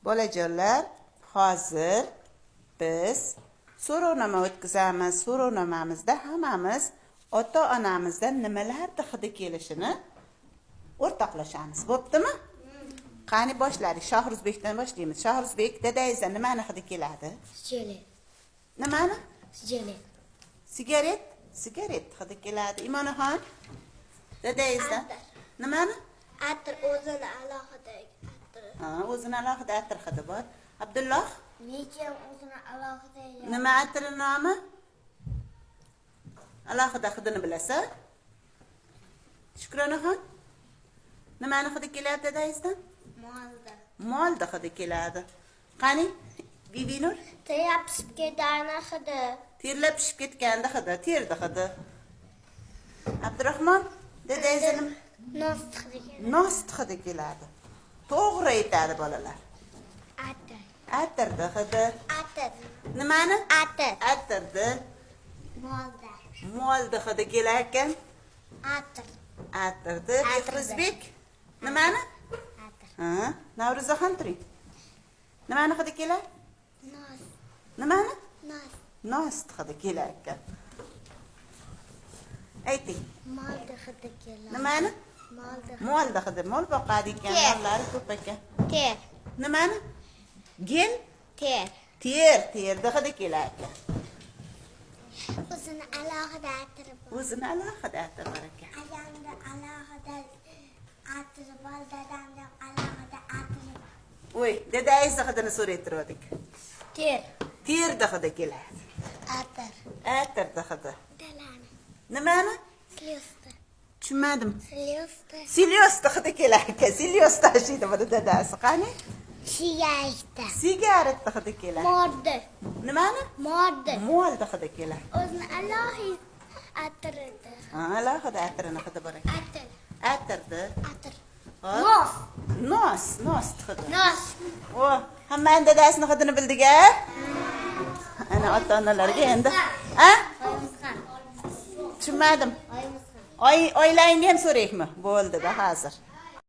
Bolajonlar, hozir biz so'rovnoma o'tkazamiz. So'rovnomamizda hammamiz ota-onamizdan nimalarni hidi kelishini o'rtoqlashamiz. Bo'ptimi? Qani boshladik. Shohruzbekdan boshlaymiz. Shohruzbek, dadangizdan nimani hidi keladi? Sigaret. Nimani? Sigaret. Sigaret? Sigaret hidi keladi. Imonaxon, dadangizdan nimani? Atir o'zini alohida atir. Ha, o'zini alohida atir hidi bor. Abdulloh, Lekin o'zini alohida. nima atiri nomi? Alohida hidini bilasan? Shukronaxon, nimani hidi keladi dadangizdan? Molda. Molda hidi keladi. Qani, Bibinur? Tayapsib ketgani hidi. Terlab pishib ketganda hidi, terdi hidi. Abdurahmon, dadangizdan Nost hidi. nost hidi keladi. To'g'ri aytadi bolalar. Atir. Atirdi hidi. Atir. Nimani? Atir. Atirdi. Molda. Molda hidi kelar ekan. Atir. Atirdi. Behruzbek, nimani? Atir. Ha, Navro'zaxon turing. Nimani hidi kelar? Nos. Nimani? Nos. Nost hidi kelar ekan. Ayting. Molda hidi keladi. Nimani? Molda. Molda hidi. Mol boqadi ekan, Ter. mollari ko'p ekan. Ter. Nimani? Gel? Ter. Terda hidi kelar ekan. O'zini alohida atiri bor. O'zini alohida atiri bor ekan. Ayamda alohida atiri bor, dadamda alohida atiri bor. Voy, dadangizni hidini so'raytirdik. Ter. Terda hidi keladi. Atir. Atirda hidi. Dalani. Nimani? Slyosta. Tushunmadim. Slyosta. Silyosta hidi kelar ekan. Silyosta tashiydi buni dadasi. Qani? Sigaretda. Sigaretda hidi kelar. Modda. Nimani? Modda. Molda hidi kelar. O'zini alohida atirdi. Ha, alohida atirini hidi bor ekan. Atir. Atirdi. Atir. Hop. Nos. Nos hidi. Nos. O, hamma dadasini hidini bildik-a? Ana ota-onalarga endi. Ha? Oyimizxon. Tushunmadim. Oyimizxon. Oilangni ham so'raylikmi? Bo'ldi-da hozir.